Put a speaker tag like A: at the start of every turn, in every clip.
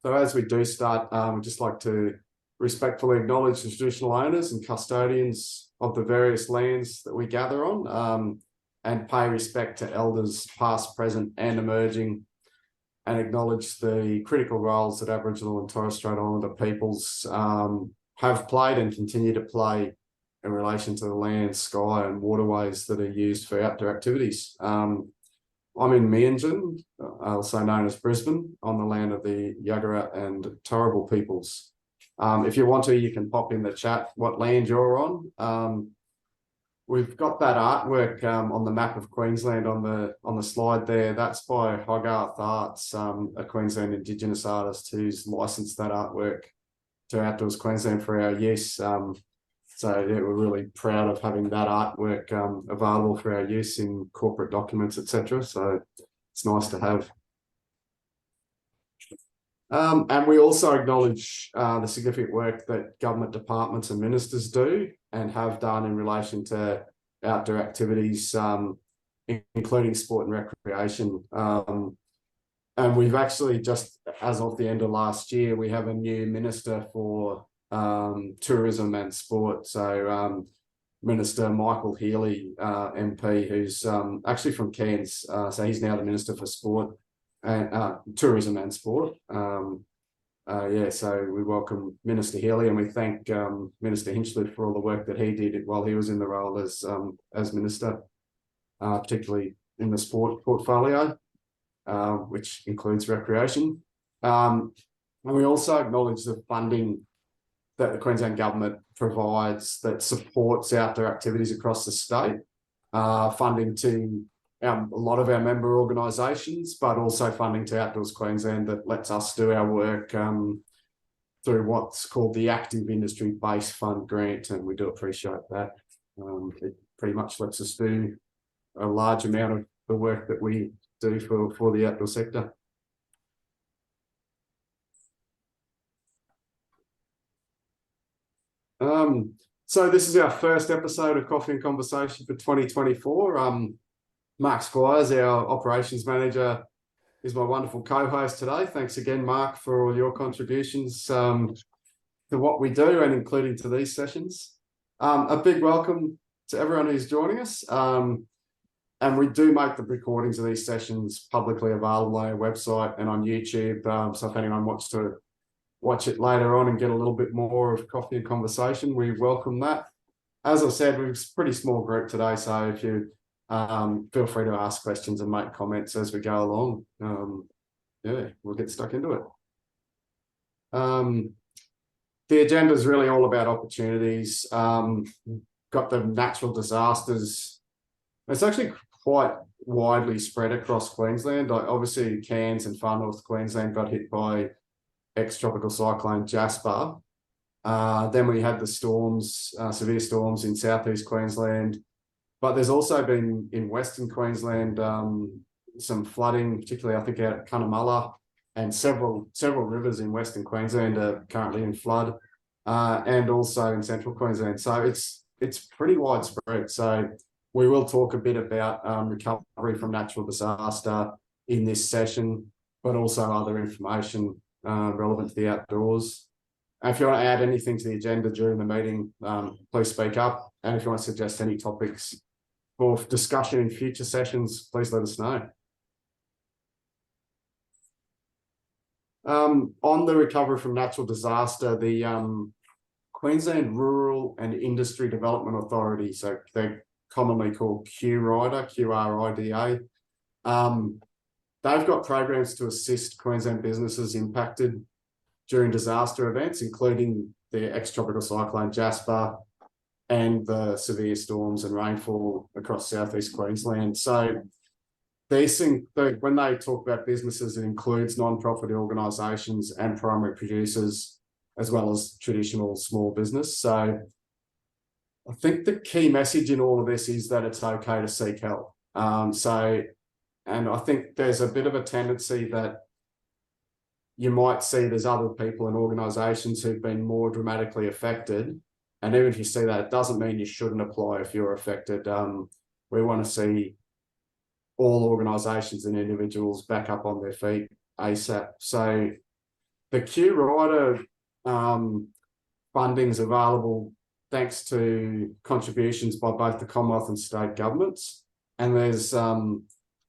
A: So as we do start, we'd just like to respectfully acknowledge the traditional owners and custodians of the various lands that we gather on, and pay respect to elders past, present and emerging, and acknowledge the critical roles that Aboriginal and Torres Strait Islander peoples have played and continue to play in relation to the land, sky and waterways that are used for outdoor activities. I'm in Meanjin, also known as Brisbane, on the land of the Yagara and Turrbal peoples. If you want to, you can pop in the chat what land you're on. We've got that artwork on the map of Queensland on the slide there. That's by Hogarth Arts, a Queensland Indigenous artist who's licensed that artwork to Outdoors Queensland for our use. So yeah, we're really proud of having that artwork available for our use in corporate documents, etc. So it's nice to have. And we also acknowledge the significant work that government departments and ministers do and have done in relation to outdoor activities, including sport and recreation. And we've actually just, as of the end of last year, we have a new minister for tourism and sport. So Minister Michael Healy, MP, who's actually from Cairns. So he's now the Minister for Sport and Tourism and Sport. Yeah, so we welcome Minister Healy and we thank Minister Hinchliffe for all the work that he did while he was in the role as Minister, particularly in the sport portfolio, which includes recreation. And we also acknowledge the funding that the Queensland Government provides that supports outdoor activities across the state, funding to a lot of our member organisations, but also funding to Outdoors Queensland that lets us do our work through what's called the Active Industry Base Fund grant, and we do appreciate that. It pretty much lets us do a large amount of the work that we do for the outdoor sector. So this is our first episode of Coffee and Conversation for 2024. Mark Squires, our operations manager, is my wonderful co-host today. Thanks again, Mark, for all your contributions to what we do and including to these sessions. A big welcome to everyone who's joining us. And we do make the recordings of these sessions publicly available on our website and on YouTube. So if anyone wants to watch it later on and get a little bit more of Coffee and Conversation, we welcome that. As I said, we're a pretty small group today, so if you feel free to ask questions and make comments as we go along. Yeah, we'll get stuck into it. The agenda is really all about opportunities. Got the natural disasters. It's actually quite widely spread across Queensland. Like obviously Cairns and far north Queensland got hit by ex-tropical cyclone Jasper. Then we had the storms, severe storms in southeast Queensland. But there's also been in Western Queensland some flooding, particularly I think out at Cunnamulla, and several rivers in Western Queensland are currently in flood, and also in Central Queensland. So it's pretty widespread. So we will talk a bit about recovery from natural disaster in this session, but also other information relevant to the outdoors. And if you want to add anything to the agenda during the meeting, please speak up. And if you want to suggest any topics for discussion in future sessions, please let us know. On the recovery from natural disaster, the Queensland Rural and Industry Development Authority, so they're commonly called QRIDA, QRIDA, they've got programs to assist Queensland businesses impacted during disaster events, including the ex-tropical cyclone Jasper and the severe storms and rainfall across southeast Queensland. So these things, when they talk about businesses, it includes non-profit organisations and primary producers, as well as traditional small business. So I think the key message in all of this is that it's okay to seek help. And I think there's a bit of a tendency that you might see there's other people and organisations who've been more dramatically affected. And even if you see that, it doesn't mean you shouldn't apply if you're affected. We want to see all organisations and individuals back up on their feet ASAP. So The Q Rider funding is available thanks to contributions by both the Commonwealth and state governments. And there's a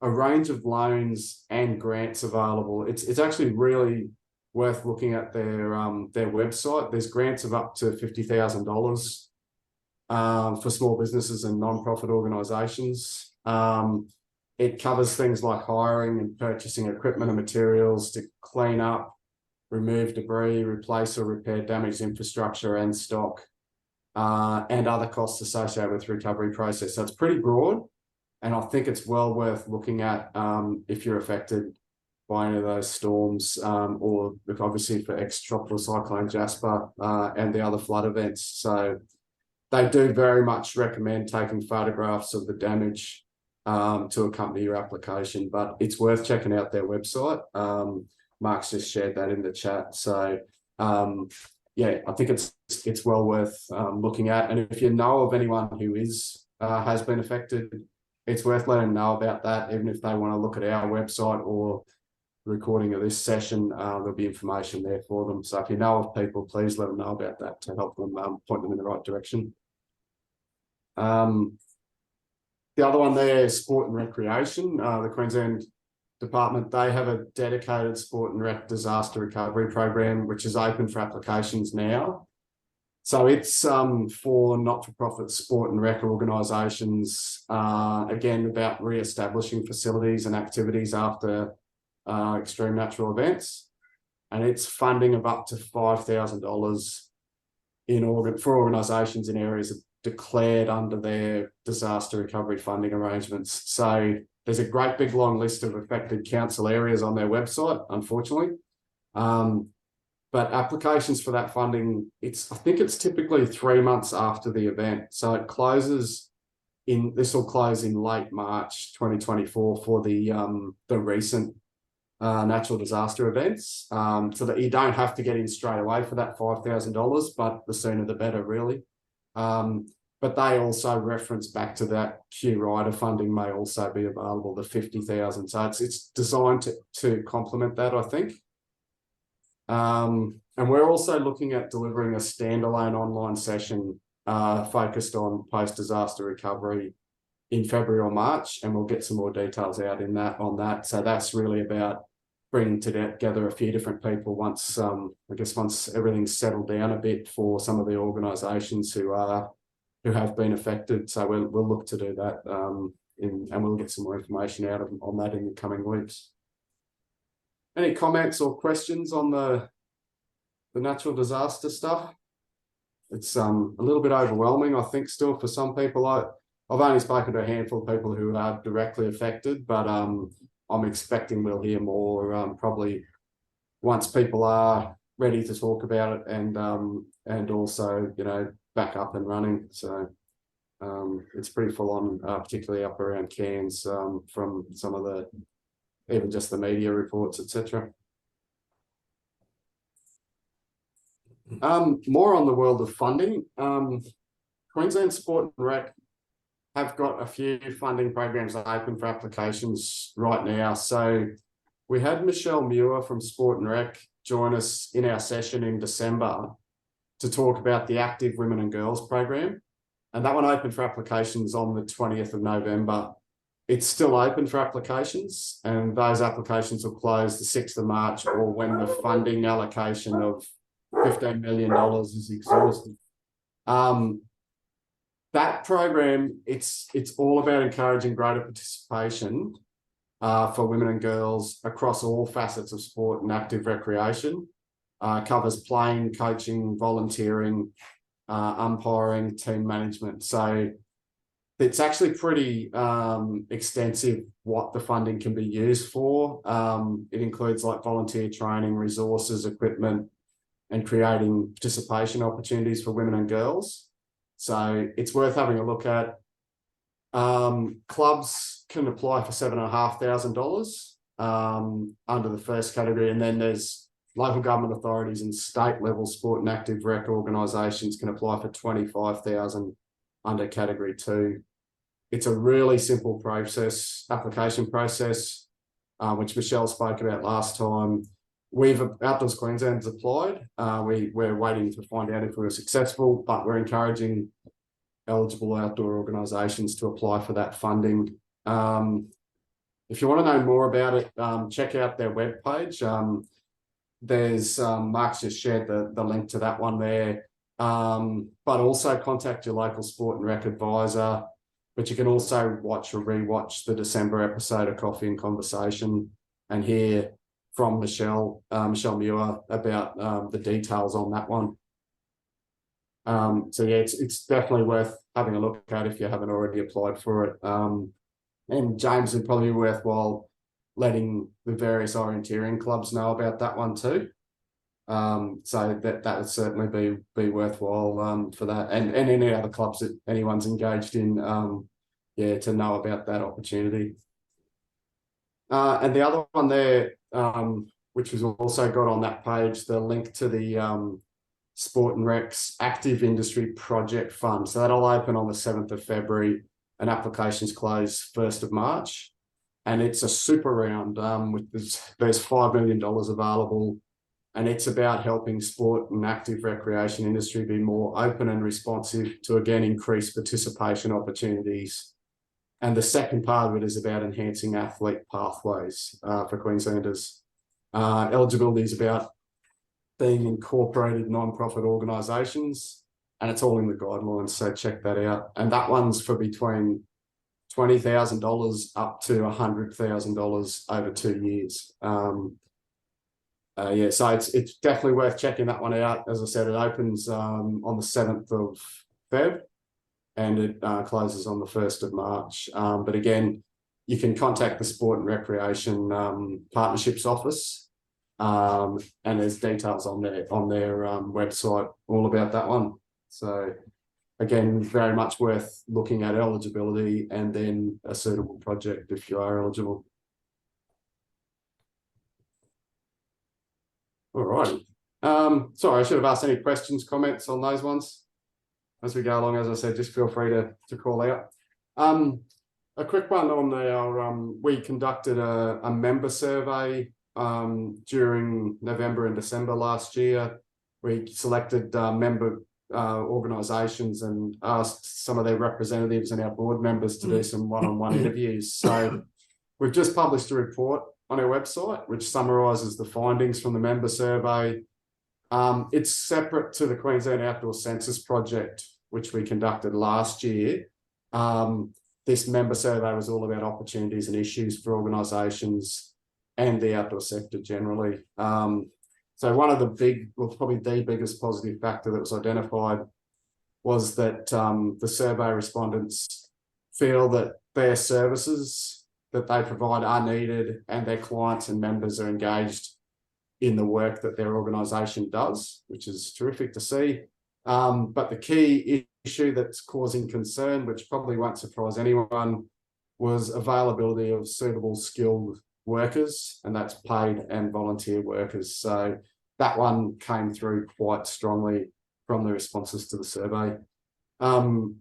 A: range of loans and grants available. It's actually really worth looking at their website. There's grants of up to $50,000 for small businesses and non-profit organisations. It covers things like hiring and purchasing equipment and materials to clean up, remove debris, replace or repair damaged infrastructure and stock, and other costs associated with the recovery process. So it's pretty broad, and I think it's well worth looking at if you're affected by any of those storms, or obviously for ex-tropical cyclone Jasper and the other flood events. So they do very much recommend taking photographs of the damage to accompany your application, but it's worth checking out their website. Mark's just shared that in the chat. So yeah, I think it's well worth looking at. And if you know of anyone who has been affected, it's worth letting them know about that. Even if they want to look at our website or the recording of this session, there'll be information there for them. So if you know of people, please let them know about that to help them point them in the right direction. The other one there is sport and recreation. The Queensland Department, they have a dedicated sport and rec disaster recovery program, which is open for applications now. So it's for not-for-profit sport and rec organisations, again, about re-establishing facilities and activities after extreme natural events. And it's funding of up to $5,000 for organisations in areas declared under their disaster recovery funding arrangements. So there's a great big long list of affected council areas on their website, unfortunately. But applications for that funding, I think it's typically 3 months after the event. So it closes this will close in late March 2024 for the recent natural disaster events. So that you don't have to get in straight away for that $5,000, but the sooner the better, really. But they also reference back to that Q Rider funding may also be available, the $50,000. So it's designed to complement that, I think. And we're also looking at delivering a standalone online session focused on post-disaster recovery in February or March, and we'll get some more details out on that. So that's really about bringing together a few different people once everything's settled down a bit for some of the organisations who have been affected. So we'll look to do that, and we'll get some more information out on that in the coming weeks. Any comments or questions on the natural disaster stuff? It's a little bit overwhelming, I think, still for some people. I've only spoken to a handful of people who are directly affected, but I'm expecting we'll hear more probably once people are ready to talk about it and also, back up and running. So it's pretty full on, particularly up around Cairns, from some of even just the media reports, etc. More on the world of funding. Queensland Sport and Rec have got a few funding programs open for applications right now. So we had Michelle Muir from Sport and Rec join us in our session in December to talk about the Active Women and Girls program. And that one opened for applications on the 20th of November. It's still open for applications, and those applications will close the 6th of March or when the funding allocation of $15 million is exhausted. That program, it's all about encouraging greater participation for women and girls across all facets of sport and active recreation. Covers playing, coaching, volunteering, umpiring, team management. So it's actually pretty extensive what the funding can be used for. It includes like volunteer training, resources, equipment, and creating participation opportunities for women and girls. So it's worth having a look at. Clubs can apply for $7,500 under the first category, and then there's local government authorities and state level sport and active rec organisations can apply for $25,000 under category 2. It's a really simple application process, which Michelle spoke about last time. Outdoors Queensland's applied. We're waiting to find out if we were successful, but we're encouraging eligible outdoor organisations to apply for that funding. If you want to know more about it, check out their webpage. There's Mark's just shared the link to that one there. But also contact your local sport and rec advisor. But you can also watch or rewatch the December episode of Coffee and Conversation and hear from Michelle Muir about the details on that one. So yeah, it's definitely worth having a look at if you haven't already applied for it. And James, would probably be worthwhile letting the various orienteering clubs know about that one too. So that would certainly be worthwhile for that, and any other clubs that anyone's engaged in, to know about that opportunity. And the other one there, which was also got on that page, the link to the Sport and Rec's Active Industry Project Fund. So that'll open on the 7th of February, and applications close 1st of March. And it's a super round with there's $5 million available. And it's about helping sport and active recreation industry be more open and responsive to, again, increase participation opportunities. And the second part of it is about enhancing athlete pathways for Queenslanders. Eligibility is about being incorporated non-profit organisations, and it's all in the guidelines, so check that out. And that one's for between $20,000 up to $100,000 over 2 years. So it's definitely worth checking that one out. As I said, it opens on the 7th of Feb, and it closes on the 1st of March. But again, you can contact the Sport and Recreation Partnerships Office, and there's details on their website all about that one. So again, very much worth looking at eligibility and then a suitable project if you are eligible. All righty. Sorry, I should have asked any questions, comments on those ones as we go along. As I said, just feel free to call out. A quick one on our, we conducted a member survey during November and December last year. We selected member organisations and asked some of their representatives and our board members to do some one-on-one interviews. So we've just published a report on our website which summarises the findings from the member survey. It's separate to the Queensland Outdoor Census Project, which we conducted last year. This member survey was all about opportunities and issues for organisations and the outdoor sector generally. So one of the probably the biggest positive factor that was identified was that the survey respondents feel that their services that they provide are needed and their clients and members are engaged in the work that their organisation does, which is terrific to see. But the key issue that's causing concern, which probably won't surprise anyone, was availability of suitable skilled workers, and that's paid and volunteer workers. So that one came through quite strongly from the responses to the survey.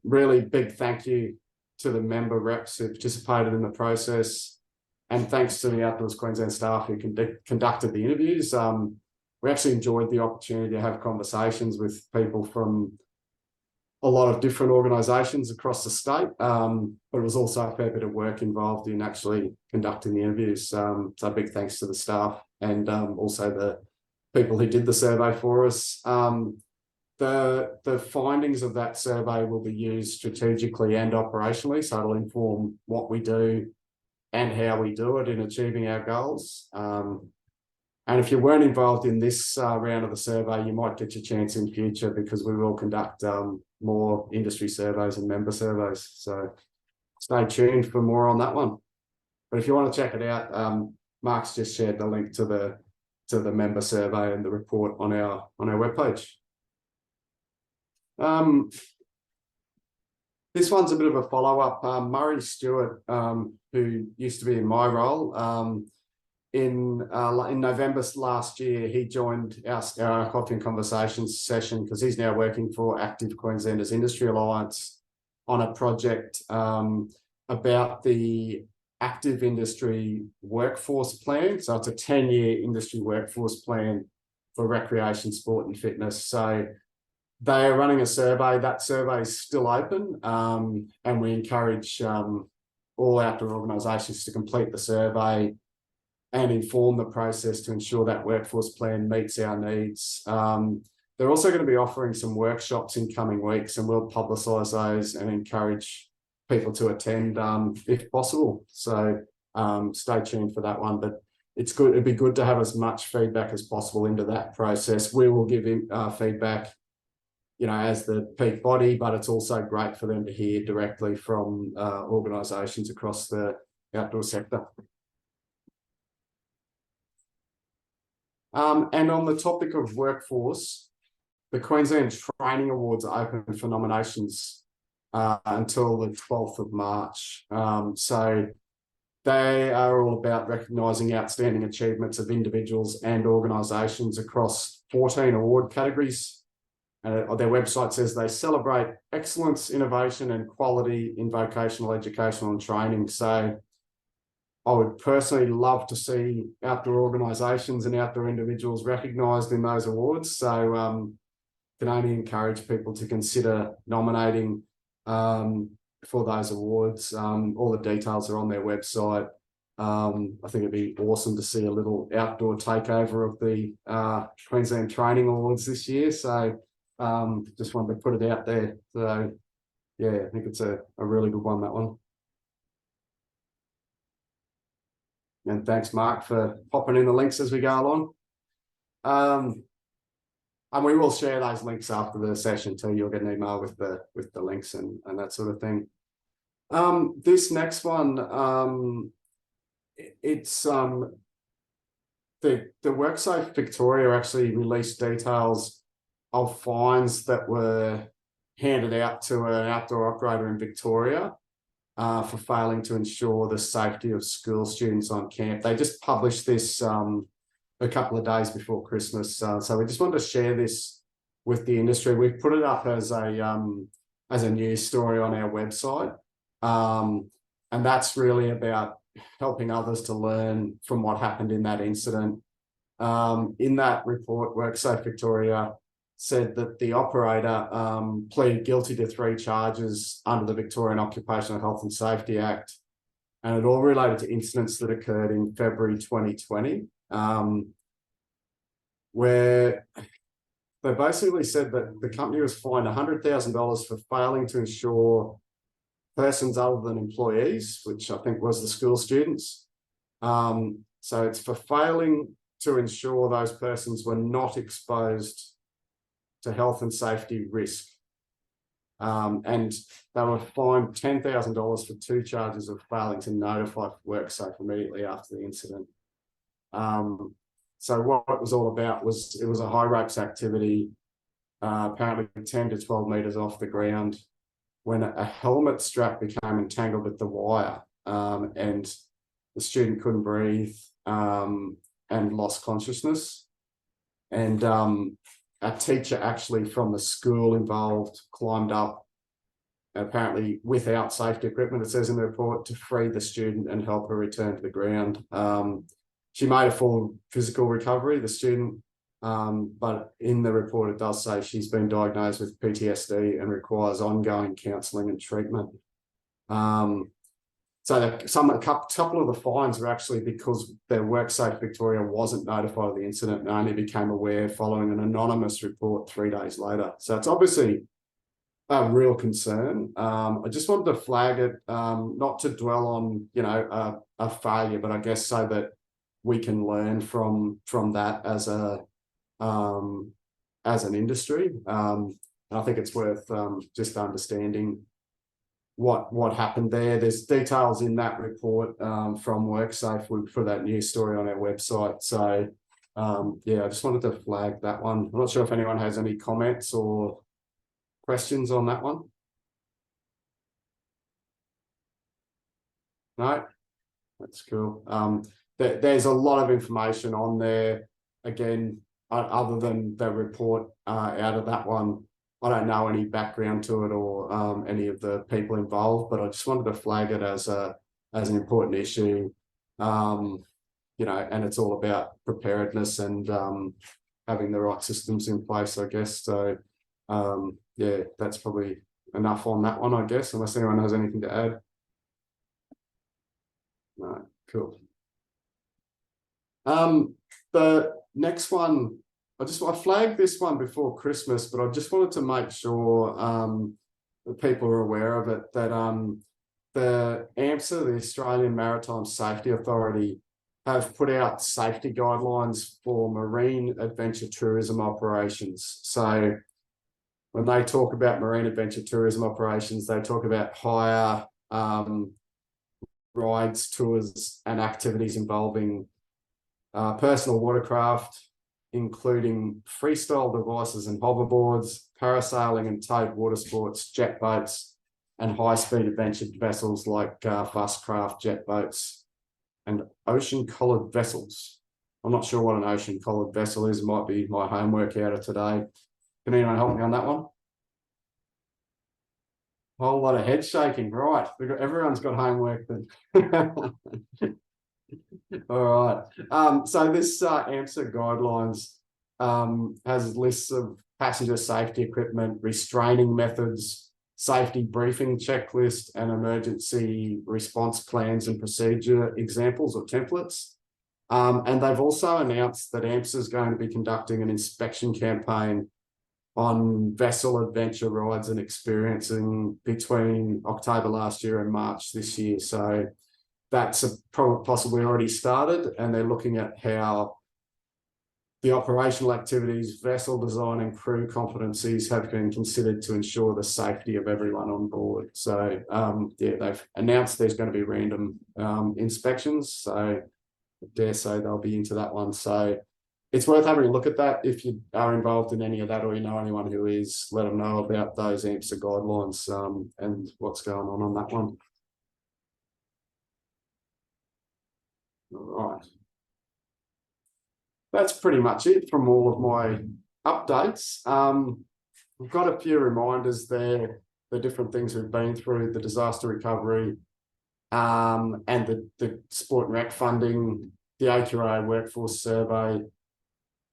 A: Really big thank you to the member reps who participated in the process, and thanks to the Outdoors Queensland staff who conducted the interviews. We actually enjoyed the opportunity to have conversations with people from a lot of different organisations across the state, but it was also a fair bit of work involved in actually conducting the interviews. So big thanks to the staff and also the people who did the survey for us. The findings of that survey will be used strategically and operationally, so it'll inform what we do and how we do it in achieving our goals. And if you weren't involved in this round of the survey, you might get your chance in future, because we will conduct more industry surveys and member surveys. So stay tuned for more on that one. But if you want to check it out, Mark's just shared the link to the member survey and the report on our webpage. This one's a bit of a follow-up. Murray Stewart, who used to be in my role, in November last year, he joined our Coffee and Conversations session because he's now working for Active Queenslanders Industry Alliance on a project about the active industry workforce plan. So it's a 10-year industry workforce plan for recreation, sport and fitness. So they are running a survey. That survey is still open, and we encourage all outdoor organisations to complete the survey and inform the process to ensure that workforce plan meets our needs. They're also going to be offering some workshops in coming weeks, and we'll publicise those and encourage people to attend if possible. So stay tuned for that one. But it's good. It'd be good to have as much feedback as possible into that process. We will give him feedback, you know, as the peak body, but it's also great for them to hear directly from organisations across the outdoor sector. And on the topic of workforce, the Queensland Training Awards are open for nominations until the 12th of March. So they are all about recognising outstanding achievements of individuals and organisations across 14 award categories. Their website says they celebrate excellence, innovation and quality in vocational education and training. So I would personally love to see outdoor organisations and outdoor individuals recognised in those awards. So can only encourage people to consider nominating for those awards. All the details are on their website. I think it'd be awesome to see a little outdoor takeover of the Queensland Training Awards this year. So just wanted to put it out there. So yeah, I think it's a really good one, that one. And thanks, Mark, for popping in the links as we go along. And we will share those links after the session too. You'll get an email with the links and that sort of thing. This next one, it's the WorkSafe Victoria actually released details of fines that were handed out to an outdoor operator in Victoria for failing to ensure the safety of school students on camp. They just published this a couple of days before Christmas, so we just wanted to share this with the industry. We've put it up as a news story on our website, and that's really about helping others to learn from what happened in that incident. In that report, WorkSafe Victoria said that the operator pleaded guilty to 3 charges under the Victorian Occupational Health and Safety Act, and it all related to incidents that occurred in February 2020, where they basically said that the company was fined $100,000 for failing to ensure persons other than employees, which I think was the school students. So it's for failing to ensure those persons were not exposed to health and safety risk. And they were fined $10,000 for 2 charges of failing to notify WorkSafe immediately after the incident. So what it was all about was, it was a high ropes activity, apparently 10 to 12 metres off the ground, when a helmet strap became entangled with the wire, and the student couldn't breathe and lost consciousness. And a teacher actually from the school involved climbed up, apparently without safety equipment, it says in the report, to free the student and help her return to the ground. She made a full physical recovery, the student, but in the report it does say she's been diagnosed with PTSD and requires ongoing counselling and treatment. So a couple of the fines were actually because their WorkSafe Victoria wasn't notified of the incident and only became aware following an anonymous report 3 days later. So it's obviously a real concern. I just wanted to flag it, not to dwell on, you know, a failure, but I guess so that we can learn from that as an industry. And I think it's worth just understanding what happened there. There's details in that report from WorkSafe. We put that news story on our website. So yeah, I just wanted to flag that one. I'm not sure if anyone has any comments or questions on that one. No, that's cool. There's a lot of information on there. Again, other than the report out of that one, I don't know any background to it or any of the people involved, but I just wanted to flag it as a as an important issue. You know, and it's all about preparedness and having the right systems in place, I guess. So, yeah, that's probably enough on that one, I guess, unless anyone has anything to add. No, cool. The next one, I flagged this one before Christmas, but I just wanted to make sure that people are aware of it, that the AMSA, the Australian Maritime Safety Authority, have put out safety guidelines for marine adventure tourism operations. So when they talk about marine adventure tourism operations, they talk about hire, rides, tours, and activities involving personal watercraft, including freestyle devices and hoverboards, parasailing and towed water sports, jet boats, and high-speed adventure vessels like fast craft, jet boats, and ocean-collared vessels. I'm not sure what an ocean-collared vessel is. It might be my homework out of today. Can anyone help me on that one? Whole lot of head shaking, right? Everyone's got homework then. All right. So this AMSA guidelines has lists of passenger safety equipment, restraining methods, safety briefing checklist, and emergency response plans and procedure examples or templates. And they've also announced that AMSA is going to be conducting an inspection campaign on vessel adventure rides and experiencing between October last year and March this year. So that's possibly already started, and they're looking at how the operational activities, vessel design, and crew competencies have been considered to ensure the safety of everyone on board. So, yeah, they've announced there's going to be random inspections. So, I dare say they'll be into that one. So, it's worth having a look at that. If you are involved in any of that, or you know anyone who is, let them know about those AMSA guidelines and what's going on that one. All right. That's pretty much it from all of my updates. We've got a few reminders there, the different things we've been through, the disaster recovery, and the sport and rec funding, the AQIA workforce survey,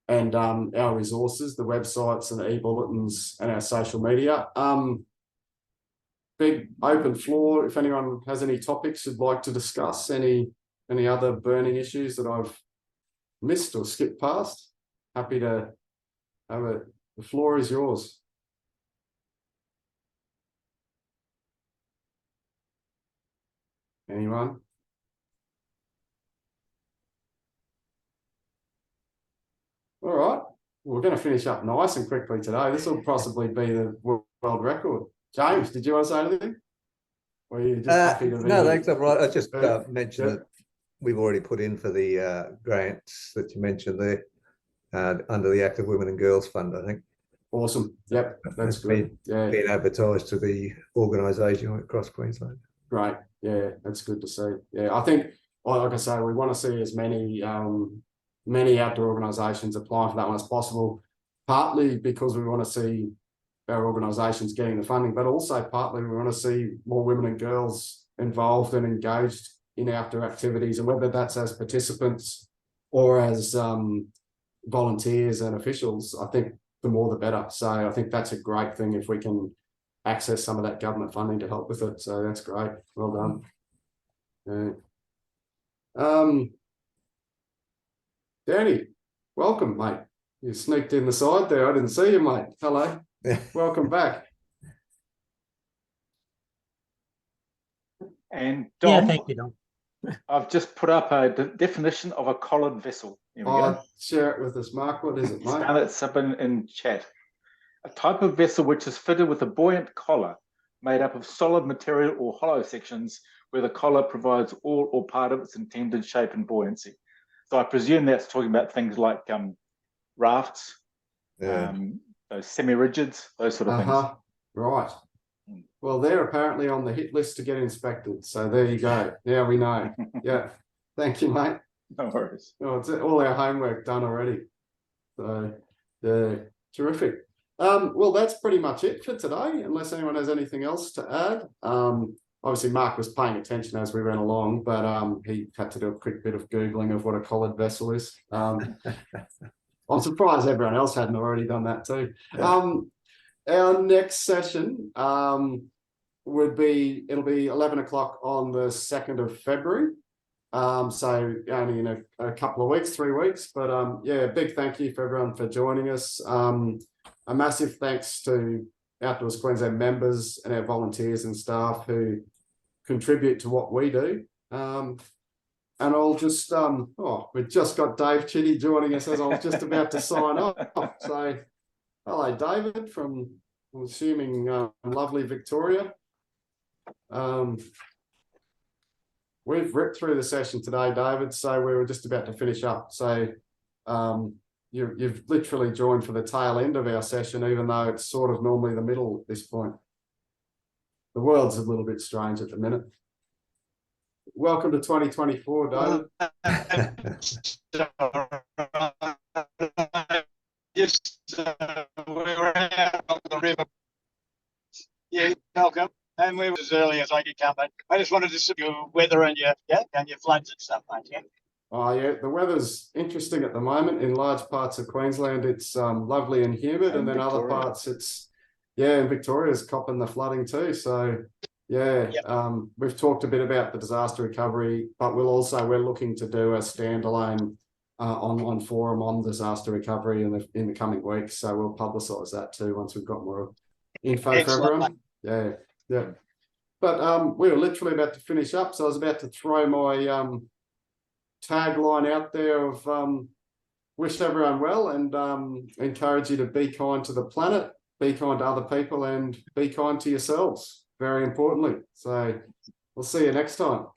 A: and our resources, the websites and the e-bulletins and our social media. Big open floor. If anyone has any topics you'd like to discuss, any other burning issues that I've missed or skipped past, happy to have it. The floor is yours. Anyone? All right, we're going to finish up nice and quickly today. This will possibly be the world record. James, did you want to say anything? Or are you just happy to be
B: No,
A: here?
B: thanks. I'm right. I just mentioned that we've already put in for the grants that you mentioned there under the Active Women and Girls Fund, I think.
A: Awesome. Yep, that's good. Yeah,
B: being advertised to the organisation across Queensland.
A: Great. Yeah, that's good to see. Yeah, I think, like I say, we want to see as many outdoor organisations applying for that one as possible. Partly because we want to see our organisations getting the funding, but also partly we want to see more women and girls involved and engaged in outdoor activities, and whether that's as participants or as volunteers and officials, I think the more the better. So I think that's a great thing if we can access some of that government funding to help with it. So that's great. Well done. Yeah. Danny, welcome, mate. You sneaked in the side there. I didn't see you, mate. Hello. Welcome back.
C: And Dom,
D: yeah, thank you, Dom.
C: I've just put up a definition of a collared vessel. Here we go.
A: Share it with us, Mark. What is it, mate?
C: It's up in chat. A type of vessel which is fitted with a buoyant collar made up of solid material or hollow sections where the collar provides all or part of its intended shape and buoyancy. So I presume that's talking about things like rafts, those semi-rigids, those sort of things.
A: Right. Well, they're apparently on the hit list to get inspected. So there you go. Now we know. Yeah. Thank you, mate.
C: No worries.
A: Oh, it's all our homework done already. So, yeah, terrific. Well, that's pretty much it for today, unless anyone has anything else to add. obviously Mark was paying attention as we went along, but he had to do a quick bit of Googling of what a collared vessel is. I'm surprised everyone else hadn't already done that too. Our next session it'll be 11 o'clock on the 2nd of February. So only in a couple of weeks, 3 weeks, but yeah, big thank you for everyone for joining us. A massive thanks to Outdoors Queensland members and our volunteers and staff who contribute to what we do. And I'll just we've just got Dave Chitty joining us as I was just about to sign off. So hello, David, from, I'm assuming, lovely Victoria. We've ripped through the session today, David, so we were just about to finish up. So you've literally joined for the tail end of our session, even though it's sort of normally the middle at this point. The world's a little bit strange at the minute. Welcome to 2024, David.
D: We were out on the river. Yeah, welcome. And we were as early as I could come. But I just wanted to see your weather and your floods and stuff, mate. Yeah.
A: Oh yeah, the weather's interesting at the moment. In large parts of Queensland, it's lovely and humid, and then other parts, it's and Victoria's copping the flooding too. So yeah, we've talked a bit about the disaster recovery, but we're looking to do a standalone online forum on disaster recovery in the coming weeks. So we'll publicise that too once we've got more info for everyone. Yeah. But we were literally about to finish up, so I was about to throw my tagline out there of wish everyone well and encourage you to be kind to the planet, be kind to other people, and be kind to yourselves, very importantly. So we'll see you next time.